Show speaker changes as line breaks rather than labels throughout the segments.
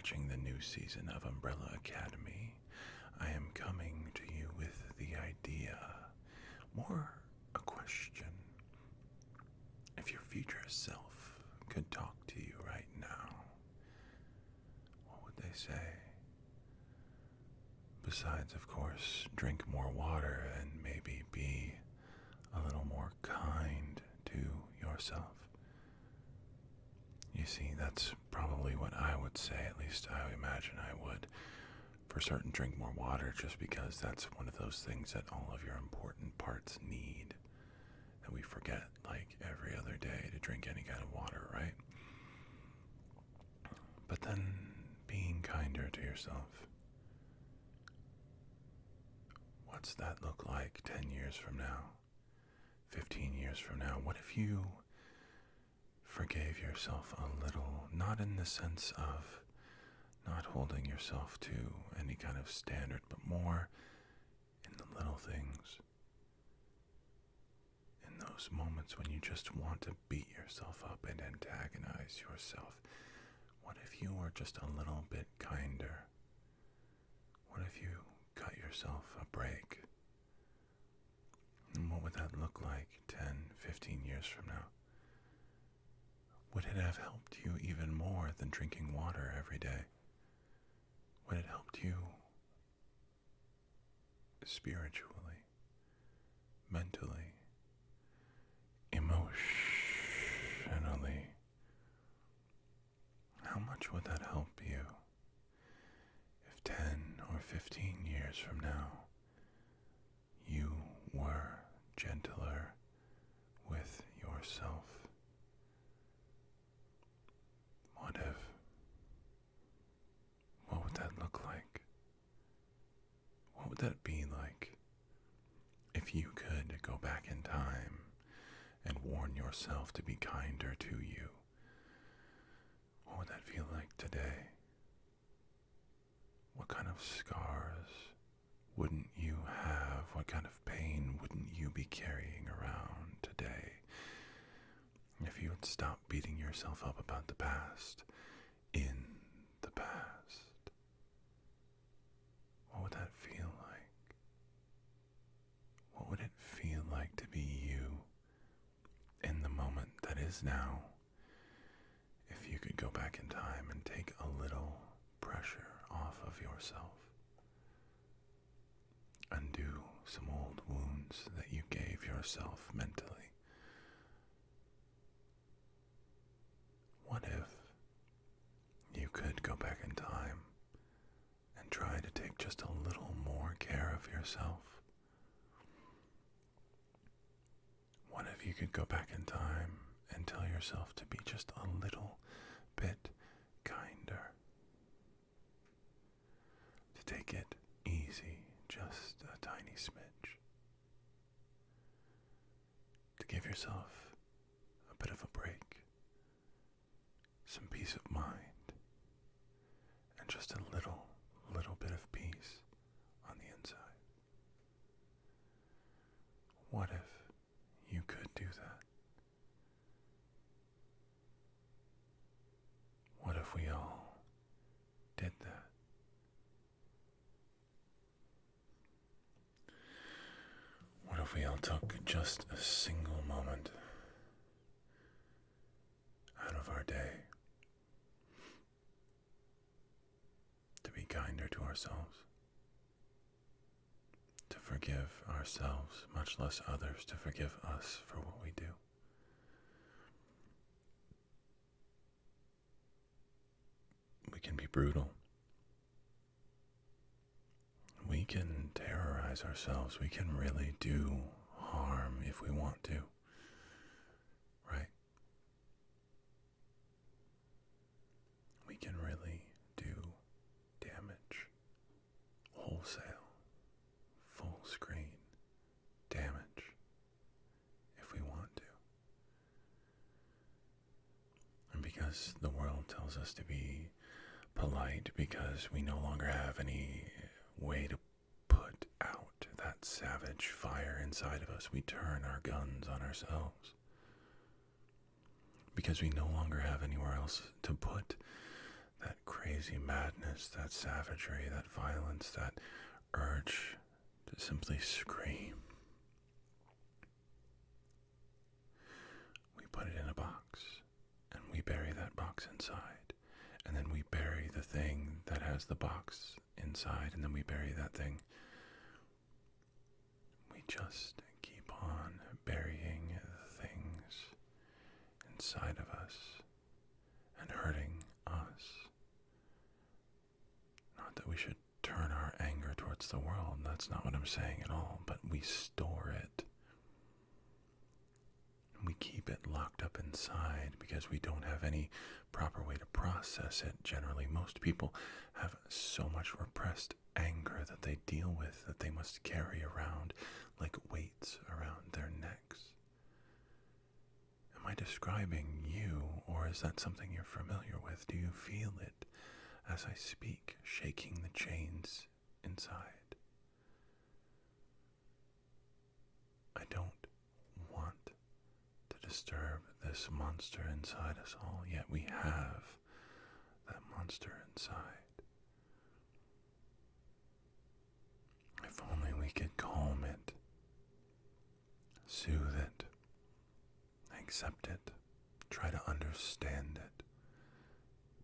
watching the new season of Umbrella Academy, I am coming to you with the idea, more a question. If your future self could talk to you right now, what would they say? Besides, of course, drink more water and maybe be a little more kind to yourself. You see, that's probably what I would say, at least I imagine I would. For certain, drink more water, just because that's one of those things that all of your important parts need, that we forget like every other day to drink any kind of water, right? But then being kinder to yourself, what's that look like 10 years from now, 15 years from now? What if you forgave yourself a little, not in the sense of not holding yourself to any kind of standard, but more in the little things, in those moments when you just want to beat yourself up and antagonize yourself? What if you were just a little bit kinder? What if you cut yourself a break? And what would that look like 10, 15 years from now? Would it have helped you even more than drinking water every day? Would it helped you spiritually, mentally, emotionally? How much would that help you if 10 or 15 years from now you were gentler with yourself? What would that look like? What would that be like if you could go back in time and warn yourself to be kinder to you? What would that feel like today? What kind of scars wouldn't you have? What kind of pain wouldn't you be carrying around today if you would stop beating yourself up about the past in the past? What would that feel like? What would it feel like to be you in the moment that is now, if you could go back in time and take a little pressure off of yourself, undo some old wounds that you gave yourself mentally? What if you could go back in time and try to take just a little more care of yourself? What if you could go back in time and tell yourself to be just a little bit kinder? To take it easy, just a tiny smidge. To give yourself a bit of a break, some peace of mind, and just a little bit of peace on the inside. What if you could do that? What if we all did that? What if we all took just a single moment out of our day to be kinder to ourselves, to forgive ourselves, much less others to forgive us for what we do? We can be brutal. We can terrorize ourselves. We can really do harm if we want to, right? We can really do damage, wholesale, full screen damage if we want to. And because the world tells us to be polite, because we no longer have any way to put out that savage fire inside of us, we turn our guns on ourselves. Because we no longer have anywhere else to put that crazy madness, that savagery, that violence, that urge to simply scream. We put it in a box, and we bury that box inside. And then we bury the thing that has the box inside, and then we bury that thing. We just keep on burying things inside of us and hurting us. Not that we should turn our anger towards the world, that's not what I'm saying at all, but we store it. We keep it locked up inside because we don't have any proper way to process it. Generally, most people have so much repressed anger that they deal with, that they must carry around like weights around their necks. Am I describing you, or is that something you're familiar with? Do you feel it as I speak, shaking the chains inside? I don't want to disturb this monster inside us all, yet we have that monster inside. If only we could calm it, soothe it, accept it, try to understand it,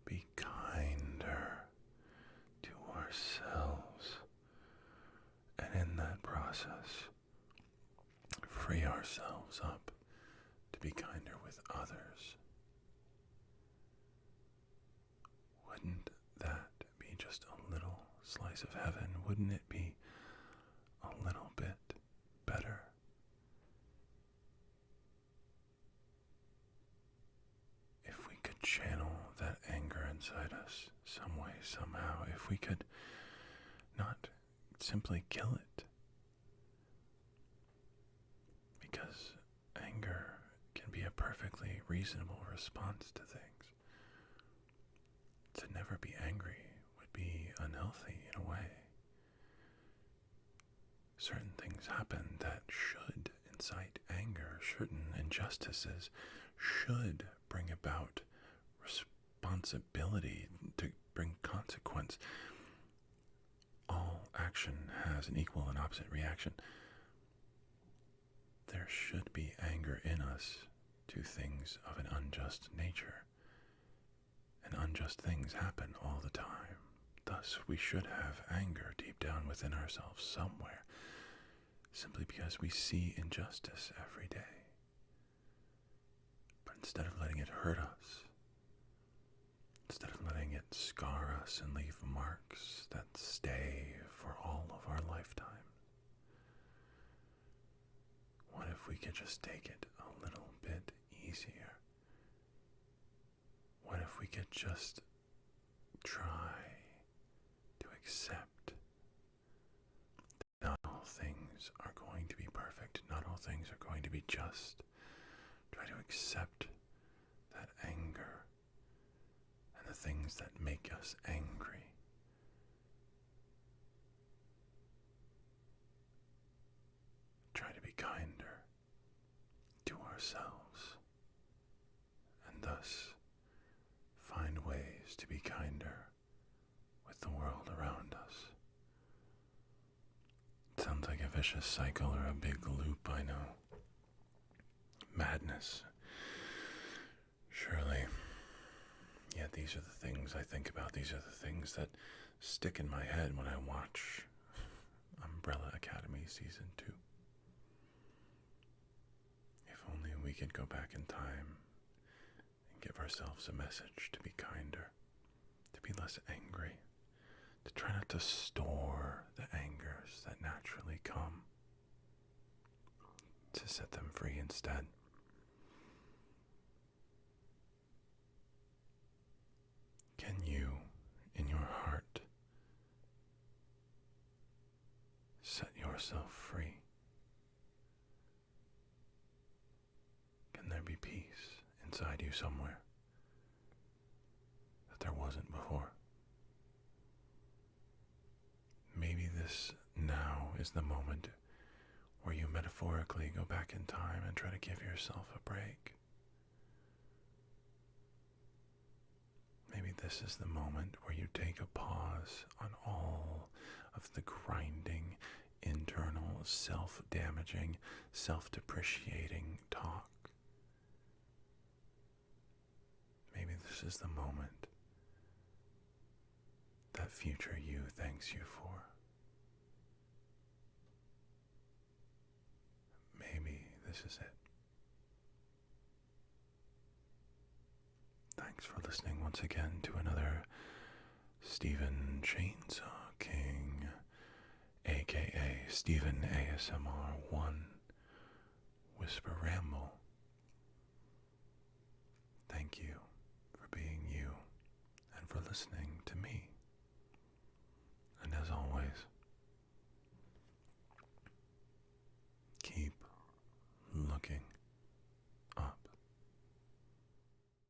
be kinder to ourselves, and in that process, free ourselves up to be kinder with others. Wouldn't that be just a little slice of heaven? Wouldn't it be a little bit better? If we could channel that anger inside us some way, somehow, if we could not simply kill it, because anger can be a perfectly reasonable response to things. To never be angry would be unhealthy in a way. Certain things happen that should incite anger. Certain injustices should bring about responsibility, to bring consequence. All action has an equal and opposite reaction. There should be anger in us to things of an unjust nature. And unjust things happen all the time. Thus, we should have anger deep down within ourselves somewhere, simply because we see injustice every day. But instead of letting it hurt us, instead of letting it scar us and leave marks that stay for all of our lifetime, what if we could just take it a little bit easier? What if we could just try to accept that not all things are going to be perfect, not all things are going to be just. Try to accept that anger and the things that make us angry. Try to be kinder to ourselves, and thus find ways to be kinder with the world around us. It sounds like a vicious cycle or a big loop, I know. Madness. Surely. Yet these are the things I think about. These are the things that stick in my head when I watch Umbrella Academy Season 2. If only we could go back in time and give ourselves a message to be kinder, to be less angry, to try not to store the angers that naturally come, to set them free instead. Can you, in your heart, set yourself free? Can there be peace inside you somewhere that there wasn't before? Maybe this now is the moment where you metaphorically go back in time and try to give yourself a break. Maybe this is the moment where you take a pause on all of the grinding, internal, self-damaging, self-depreciating talk. Maybe this is the moment that future you thanks you for. Maybe this is it. Thanks for listening once again to another Stephen Chainsaw King, aka Stephen ASMR 1 Whisper Ramble. Thank you for being you and for listening to me.